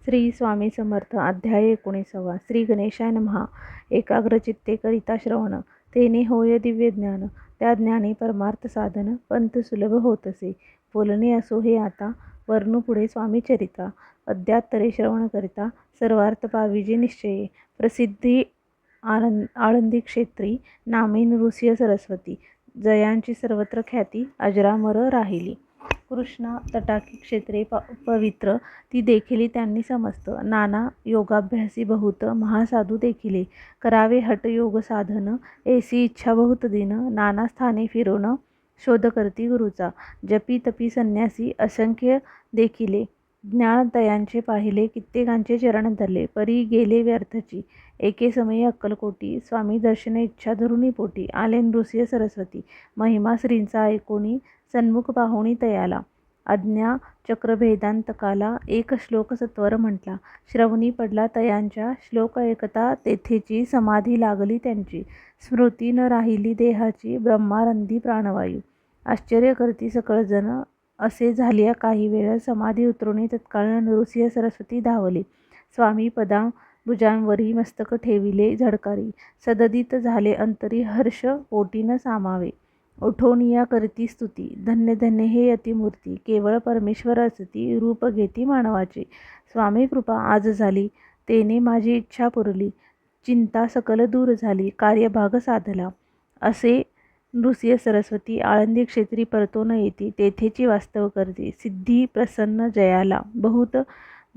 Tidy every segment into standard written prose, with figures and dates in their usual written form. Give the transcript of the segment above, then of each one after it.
श्री स्वामी समर्थ. अध्याय 19. श्री गणेशाय नमः. एकाग्रचित्ते करिता श्रवण, तेने होय दिव्य ज्ञान. त्या ज्ञानी परमार्थ साधन, पंथ सुलभ होतसे. बोलणे असो हे आता, वर्णू पुढे स्वामी चरित्रा. अद्यात्तरे श्रवण करिता, सर्वार्थ पाविजे निश्चये. प्रसिद्धी आळंदी क्षेत्री, नामे नृसिंह सरस्वती. जयांची सर्वत्र ख्याती, अजरामर राहिली. कृष्णा तटाकी क्षेत्रे पवित्र, ती देखिली त्यांनी समस्त. नाना योगाभ्यासी बहुत, महासाधू देखिले. करावे हठ योग साधन, ऐसी इच्छा बहुत दिन. नाना स्थाने फिरून, शोध करती गुरुचा. जपी तपी संन्यासी, असंख्य देखिले. ज्ञानतयांचे पाहिले, कित्येकांचे चरण धरले. परी गेले व्यर्थची, एके समयी अक्कलकोटी. स्वामी दर्शन इच्छा धरुणी पोटी. आले नृसिंह सरस्वती, महिमा श्रींचा ऐकोनी. सन्मुख पाहुणी तयाला, आज्ञा चक्रभेदांतकाला. एक श्लोक सत्वर म्हटला, श्रवणी पडला तयांच्या. श्लोक ऐकता तेथेची समाधी लागली त्यांची. स्मृती न राहिली देहाची, ब्रह्मारंधी प्राणवायू. आश्चर्य करती सकळजण, असे झाले काही वेळ. समाधी उतरुनी तत्काळ नृसिंह सरस्वती धावले. स्वामी भुजांवरी मस्तक ठेविले झडकारी. सददित झाले अंतरी, हर्ष पोटी न सामावे. उठोनिया करती स्तुती, धन्य धन्य हे अतिमूर्ती. केवळ परमेश्वर असती, रूप घेती मानवाचे. स्वामी कृपा आज झाली, तेने माझी इच्छा पुरली. चिंता सकल दूर झाली, कार्यभाग साधला. असे नृसिंह सरस्वती आळंदी क्षेत्री परतो न येती. तेथेची वास्तव करती. सिद्धी प्रसन्न जयाला, बहुत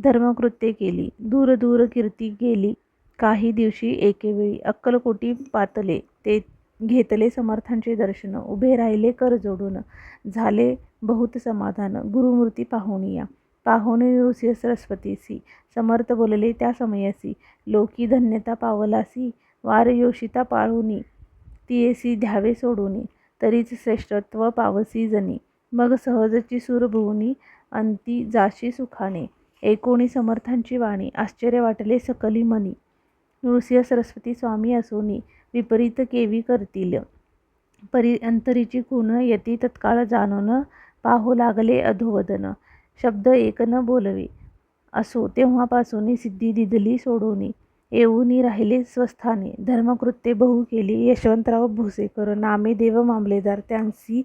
धर्मकृत्ये केली. दूर दूर कीर्ती गेली. काही दिवशी एकेवेळी अक्कलकोटी पातले. ते घेतले समर्थांचे दर्शन. उभे राहिले कर जोडून, झाले बहुत समाधान. गुरुमूर्ती पाहुनिया, पाहुणे नृसिंह सरस्वतीसी. समर्थ बोलले त्या समयासी, लोकी धन्यता पावलासी. वार योषिता पाळुनी, तियेसी ध्यावे सोडूनी. तरीच श्रेष्ठत्व पावसी जनी, मग सहजची सूर भुवनी. अंती जाशी सुखाने, ऐकोनी समर्थांची वाणी. आश्चर्य वाटले सकली मनी, नृसिंह सरस्वती स्वामी असोनी. विपरीत केवी करतील, परी अंतरीची खूण यती तत्काळ जाणून. पाहू लागले अधोवदन, शब्द एक न बोलवे. असो तेव्हापासून सिद्धी दिधली सोडूनी. येऊनी राहिले स्वस्थानी. धर्मकृत्ये बहु केली. यशवंतराव भोसेकर, नामे देव मामलेदार, त्यांसी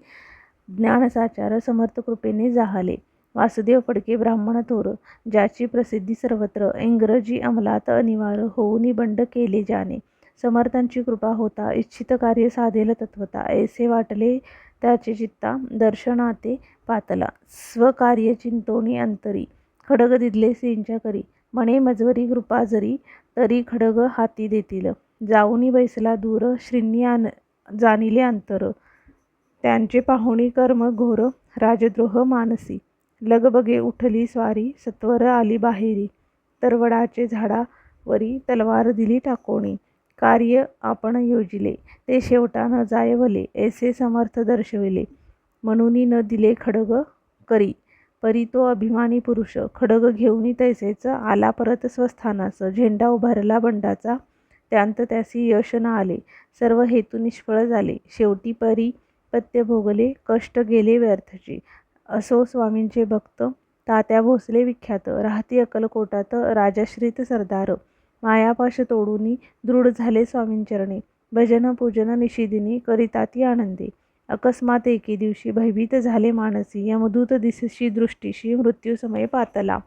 ज्ञानसाचार समर्थ कृपेने जाहले. वासुदेव फडके ब्राह्मण थोर, ज्याची प्रसिद्धी सर्वत्र. इंग्रजी अंमलात अनिवार, होऊनी बंड केले ज्याने. समर्थांची कृपा होता, इच्छित कार्य साधेल तत्वता. ऐसे वाटले त्याचे चित्ता, दर्शनाते पातला. स्वकार्य चिंतोनी अंतरी, खडग दिदले श्रींच्या करी. म्हणे मजवरी कृपा जरी, तरी खडग हाती देतील. जाऊनी बैसला दूर, श्रींनी जाणिले अंतर. त्यांचे पाहुणी कर्म घोर, राजद्रोह मानसी. लगबगे उठली स्वारी, सत्वर आली बाहेरी. तरवडाचे झाडावरी तलवार दिली टाकोणी. कार्य आपण योजिले, ते शेवटा न जाय भले. ऐसे समर्थ दर्शविले, म्हणूनी न दिले खडग करी. परी तो अभिमानी पुरुष, खडग घेऊनी तैसेच आला परत स्वस्थानास. झेंडा उभारला बंडाचा, त्यांत त्यासी यश न आले. सर्व हेतू निष्फळ झाले. शेवटी परी पत्य भोगले, कष्ट गेले व्यर्थची. असो स्वामींचे भक्त, तात्या भोसले विख्यात. राहती अक्कलकोटात, राजाश्रित सरदार. मायापाश तोडूनी, दृढ झाले स्वामींचरणी. भजन पूजन निशिदिनी, करिताती आनंदे. अकस्मात एके दिवशी भयभीत झाले मानसी. यमदूत दिसशी दृष्टीशी, मृत्यू समय पातला.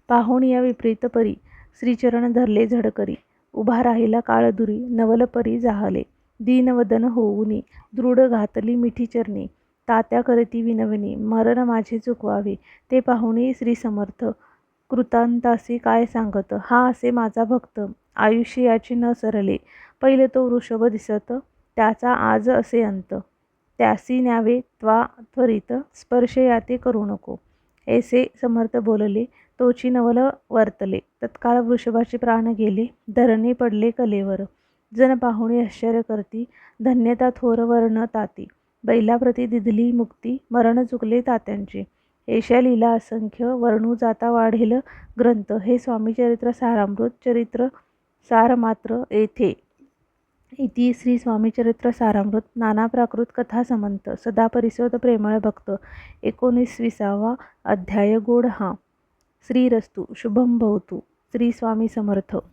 पाहुनिया विपरीत परी, श्रीचरण धरले झडकरी. उभा राहिला काळदुरी, नवल परी जाहले. दीनवदन होऊनी, दृढ घातली मिठी चरणी. तात्या करती विनवणी, मरण माझे चुकवावे. ते पाहुणी श्री समर्थ, कृतांतासी काय सांगत. हा असे माझा भक्त, आयुष्य याचे न सरले. पहिले तो वृषभ दिसत, त्याचा आज असे अंत. त्यासी न्यावे त्वरित, स्पर्श याते करू नको. ऐसे समर्थ बोलले, तोची नवल वर्तले. तत्काळ वृषभाचे प्राण गेले, धरणे पडले कलेवर. जन पाहुणी आश्चर्य करती, धन्यता थोर वर्ण ताती. बैलाप्रती दिधली मुक्ती, मरण चुकले तात्यांचे. ऐशा लीला असंख्य, वर्णू जाता वाढेल ग्रंथ. हे स्वामी चरित्र सारामृत. चरित्र सार मात्र येथे. इति श्री स्वामी चरित्र सारामृत. नाना प्राकृत कथा समंत, सदा परिसोद प्रेमळ भक्त. 19वा अध्याय. गोड हा श्रीरस्तु शुभम भवतु. श्री स्वामी समर्थ.